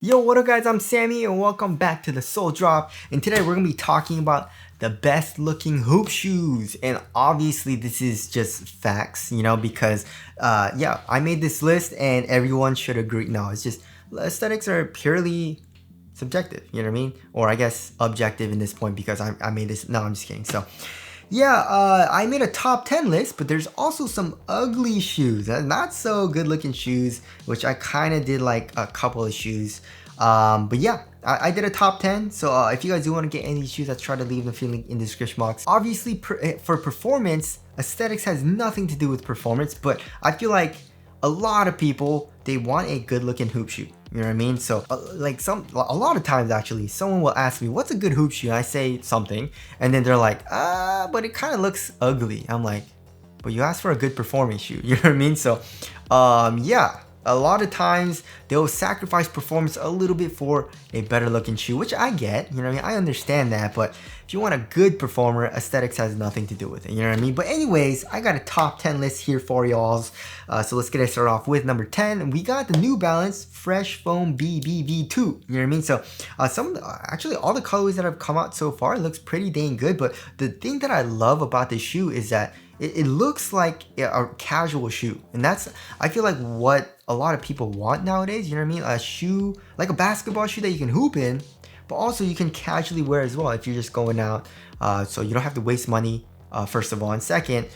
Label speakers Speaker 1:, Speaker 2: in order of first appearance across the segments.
Speaker 1: Yo, what up guys, I'm Sammy and welcome back to the Soul Drop, and today we're going to be talking about the best looking hoop shoes. And obviously this is just facts, because yeah, I made this list and everyone should agree. No, it's just aesthetics are purely subjective, you know what I mean? Or I guess objective in this point because I made this. No, I'm just kidding. So yeah, I made a top 10 list, but there's also some ugly shoes, not so good looking shoes, which I kind of did like a couple of shoes. But yeah, I did a top 10. So if you guys do want to get any shoes, I try to leave the link in the description box. Obviously, for performance, aesthetics has nothing to do with performance, but I feel like a lot of people, they want a good looking hoop shoe. You know what I mean? So like a lot of times actually, someone will ask me, what's a good hoop shoe? And I say something and then they're like, but it kind of looks ugly. I'm like, but you asked for a good performance shoe. You know what I mean? So yeah, a lot of times they'll sacrifice performance a little bit for a better looking shoe, which I get, you know what I mean? I understand that, but if you want a good performer, aesthetics has nothing to do with it, you know what I mean? But anyways, I got a top 10 list here for y'all. So let's get it started off with number 10. We got the New Balance Fresh Foam BBB2, you know what I mean? So actually all the colorways that have come out so far, it looks pretty dang good, but the thing that I love about this shoe is that it looks like a casual shoe, and that's, I feel like, what a lot of people want nowadays, you know what I mean? A shoe, like a basketball shoe that you can hoop in, but also you can casually wear as well if you're just going out, so you don't have to waste money, first of all, and second,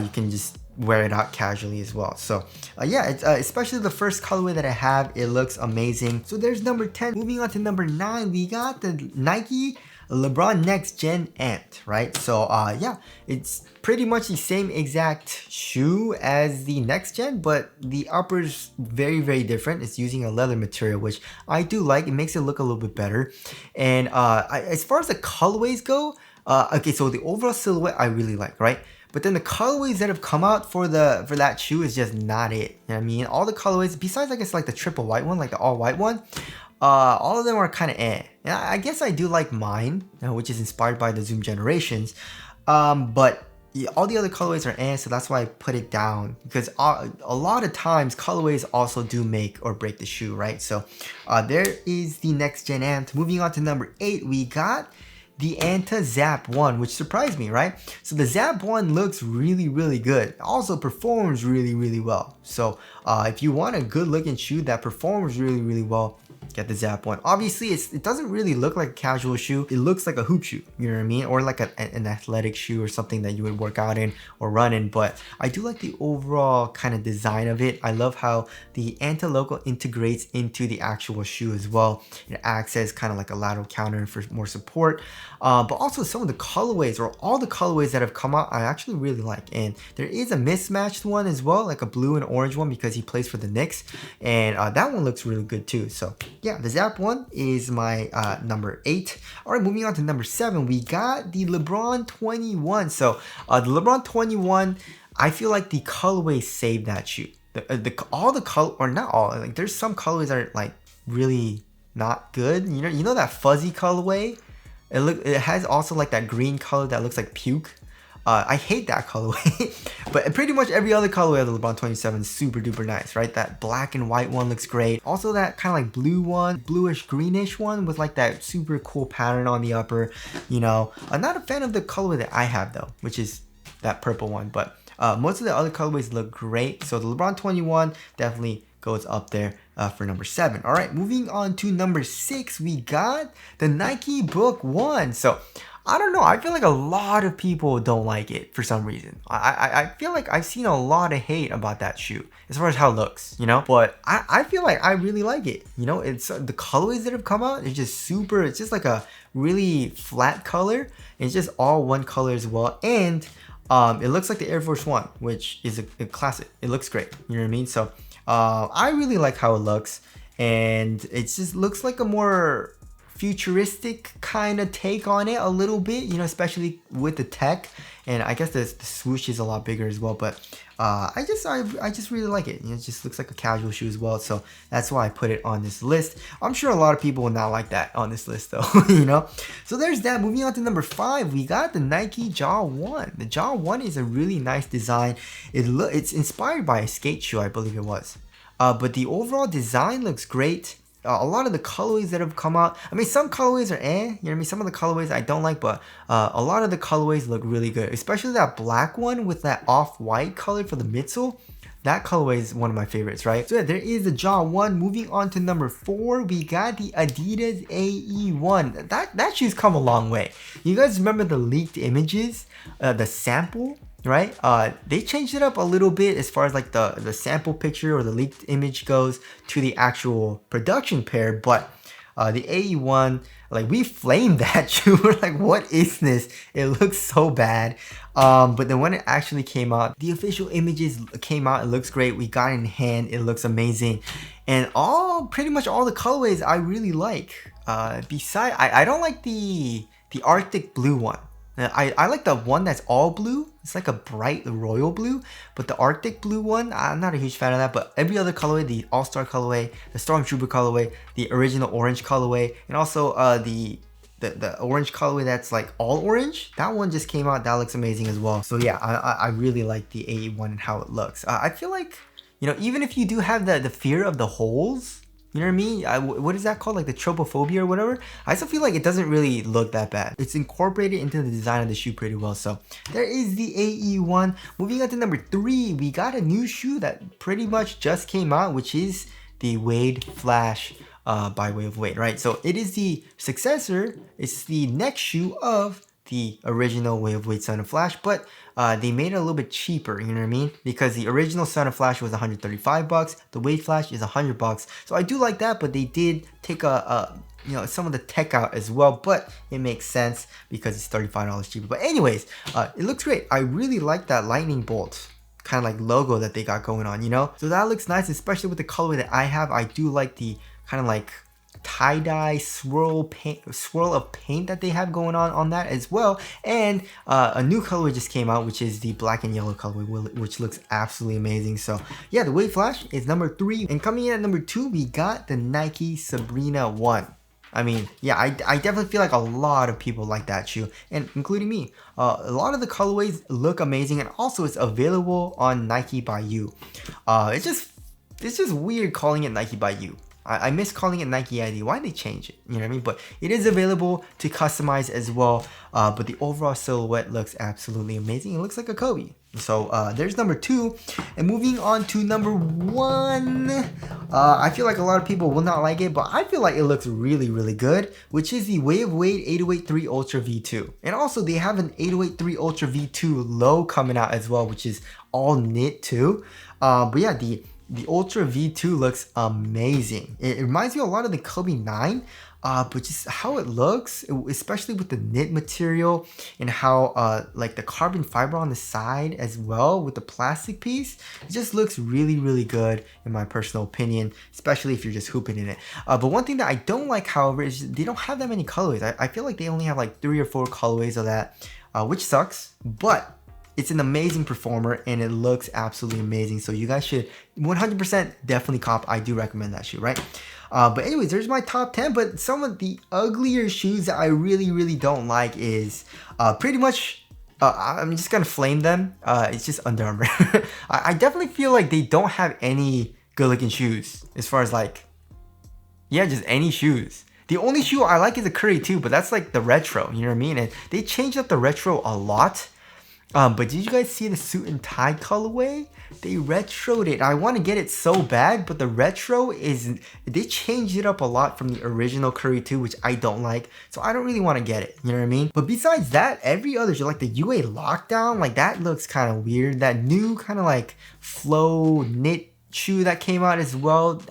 Speaker 1: you can just wear it out casually as well. So yeah, it's, especially the first colorway that I have, it looks amazing. So there's number 10. Moving on to number 9, we got the Nike LeBron Next Gen Ant, right? So yeah, it's pretty much the same exact shoe as the Next Gen, but the upper's very different. It's using a leather material, which I do like. It makes it look a little bit better. And as far as the colorways go, okay, so the overall silhouette I really like, right? But then the colorways that have come out for that shoe is just not it. You know what I mean? All the colorways, besides I guess like the triple white one, like the all white one, all of them are kind of eh. And I guess I do like mine, which is inspired by the Zoom Generations. But yeah, all the other colorways are eh, so that's why I put it down. Because a lot of times, colorways also do make or break the shoe, right? So there is the Next Gen Ant. Moving on to number 8, we got the Anta Zap 1, which surprised me, right? So the Zap 1 looks really good. It also performs really well. So if you want a good looking shoe that performs really well, get the Zap 1. Obviously, it doesn't really look like a casual shoe. It looks like a hoop shoe, you know what I mean? Or like an athletic shoe or something that you would work out in or run in. But I do like the overall kind of design of it. I love how the Anta logo integrates into the actual shoe as well. It acts as kind of like a lateral counter for more support. But also some of the colorways, or all the colorways that have come out, I actually really like. And there is a mismatched one as well, like a blue and orange one, because he plays for the Knicks. And that one looks really good too. So yeah, the Zap 1 is my number 8. All right, moving on to number 7, we got the LeBron 21. So the LeBron 21, I feel like the colorway saved that shoe. All the color, or not all, like there's some colorways that are like really not good. You know that fuzzy colorway? It has also like that green color that looks like puke. I hate that colorway, but pretty much every other colorway of the LeBron 27 is super duper nice, right? That black and white one looks great. Also that kind of like blue one, bluish greenish one with like that super cool pattern on the upper, you know. I'm not a fan of the colorway that I have though, which is that purple one, but most of the other colorways look great. So the LeBron 21 definitely goes up there for number 7. All right, moving on to number 6, we got the Nike Book 1. So I don't know, I feel like a lot of people don't like it for some reason. I feel like I've seen a lot of hate about that shoe as far as how it looks, you know, but I feel like I really like it. You know, it's the colorways that have come out, it's just super, it's just like a really flat color. It's just all one color as well, and it looks like the Air Force One, which is a classic. It looks great, you know what I mean? So I really like how it looks, and it just looks like a more futuristic kind of take on it a little bit, you know, especially with the tech. And I guess the swoosh is a lot bigger as well, but I just really like it. You know, it just looks like a casual shoe as well, so that's why I put it on this list. I'm sure a lot of people will not like that on this list though. You know, so there's that. Moving on to number 5, we got the Nike Jaw 1. The Jaw 1 is a really nice design. It's inspired by a skate shoe, I believe it was, but the overall design looks great. a lot of the colorways that have come out, I mean, some colorways are you know what I mean? Some of the colorways I don't like, but a lot of the colorways look really good, especially that black one with that off-white color for the midsole. That colorway is one of my favorites, right? So yeah, there is the Ja 1. Moving on to number 4, we got the Adidas AE1. That shoe's come a long way. You guys remember the leaked images, the sample, right? They changed it up a little bit as far as like the sample picture or the leaked image goes to the actual production pair, but the AE1, like, we flamed that shoe. We're like, what is this? It looks so bad. But then when it actually came out, the official images came out. It looks great. We got it in hand. It looks amazing. And pretty much all the colorways I really like. I don't like the Arctic blue one. I like the one that's all blue. It's like a bright royal blue, but the Arctic blue one, I'm not a huge fan of that. But every other colorway, the All-Star colorway, the Stormtrooper colorway, the original orange colorway, and also the orange colorway that's like all orange, that one just came out. That looks amazing as well. So yeah, I really like the AE1 and how it looks. I feel like, you know, even if you do have the fear of the holes, you know what I mean? What is that called? Like the tropophobia or whatever? I still feel like it doesn't really look that bad. It's incorporated into the design of the shoe pretty well. So there is the AE1. Moving on to number 3, we got a new shoe that pretty much just came out, which is the Wade Flash by way of Wade, right? So it is the successor. It's the next shoe of the original Way of Wade Son of Flash, but they made it a little bit cheaper, you know what I mean? Because the original Son of Flash was 135 bucks, the Wade Flash is 100 bucks. So I do like that, but they did take you know, some of the tech out as well, but it makes sense because it's $35 cheaper. But anyways, it looks great. I really like that lightning bolt kind of like logo that they got going on, you know? So that looks nice, especially with the colorway that I have. I do like the kind of like tie-dye swirl of paint that they have going on that as well. And a new colorway just came out, which is the black and yellow colorway, which looks absolutely amazing. So yeah, the Wade Flash is number 3, and coming in at number 2, we got the Nike Sabrina 1. I mean, yeah, I definitely feel like a lot of people like that shoe, and including me. A lot of the colorways look amazing, and also it's available on Nike by You. It's just weird calling it Nike by You. I miss calling it Nike ID. Why did they change it? You know what I mean? But it is available to customize as well. But the overall silhouette looks absolutely amazing. It looks like a Kobe. So there's number 2. And moving on to number 1. I feel like a lot of people will not like it, but I feel like it looks really, really good, which is the Way of Wade 8083 Ultra V2. And also they have an 8083 Ultra V2 low coming out as well, which is all knit too. But yeah, the Ultra V2 looks amazing. It reminds me a lot of the Kobe 9, but just how it looks, especially with the knit material and how like the carbon fiber on the side as well with the plastic piece, it just looks really, really good in my personal opinion, especially if you're just hooping in it. But one thing that I don't like, however, is they don't have that many colorways. I feel like they only have like 3 or 4 colorways of that, which sucks, but it's an amazing performer and it looks absolutely amazing. So you guys should 100% definitely cop. I do recommend that shoe, right? But anyways, there's my top 10. But some of the uglier shoes that I really, really don't like is pretty much, I'm just gonna flame them. It's just Under Armour. I definitely feel like they don't have any good looking shoes as far as like, yeah, just any shoes. The only shoe I like is the Curry 2, but that's like the retro, you know what I mean? And they changed up the retro a lot. But did you guys see the suit and tie colorway? They retroed it. I want to get it so bad, but the retro they changed it up a lot from the original Curry 2, which I don't like. So I don't really want to get it, you know what I mean? But besides that, every other shoe, like the UA Lockdown, like that looks kind of weird. That new kind of like flow knit shoe that came out as well,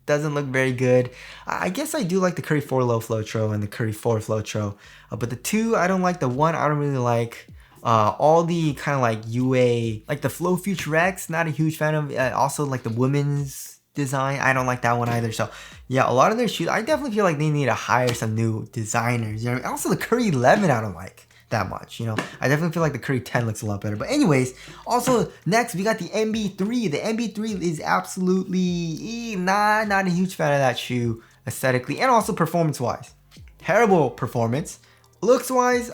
Speaker 1: doesn't look very good. I guess I do like the Curry 4 Low Flotro and the Curry 4 Flotro. But the 2, I don't like. The 1, I don't really like. All the kind of like UA, like the Flow Future X, not a huge fan of. Also like the women's design, I don't like that one either. So yeah, a lot of their shoes, I definitely feel like they need to hire some new designers. You know what I mean? Also the Curry 11, I don't like that much. You know, I definitely feel like the Curry 10 looks a lot better. But anyways, also next we got the MB3. The MB3 is absolutely not a huge fan of that shoe aesthetically and also performance wise. Terrible performance. Looks wise,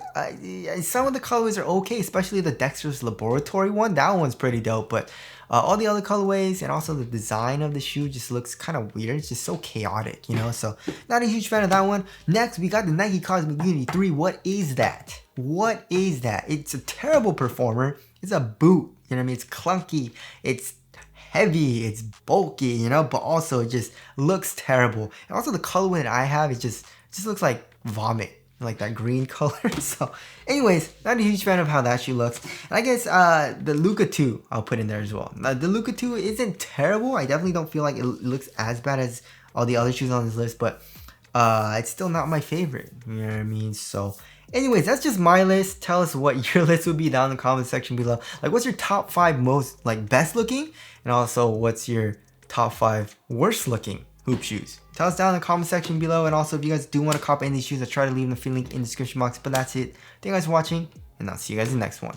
Speaker 1: some of the colorways are okay, especially the Dexter's Laboratory one. That one's pretty dope, but all the other colorways and also the design of the shoe just looks kind of weird. It's just so chaotic, you know, so not a huge fan of that one. Next, we got the Nike Cosmic Unity 3. What is that? What is that? It's a terrible performer. It's a boot, you know what I mean? It's clunky. It's heavy, it's bulky, you know, but also it just looks terrible. And also the colorway that I have, it just looks like vomit, like that green color. So anyways, not a huge fan of how that shoe looks. And I guess the Luka 2 I'll put in there as well. The Luka 2 isn't terrible. I definitely don't feel like it looks as bad as all the other shoes on this list, but it's still not my favorite, you know what I mean? So anyways, that's just my list. Tell us what your list would be down in the comment section below. Like, what's your top 5 most, like, best looking? And also, what's your top 5 worst looking hoop shoes? Tell us down in the comment section below. And also, if you guys do want to cop any of these shoes, I'll try to leave the link in the description box. But that's it. Thank you guys for watching, and I'll see you guys in the next one.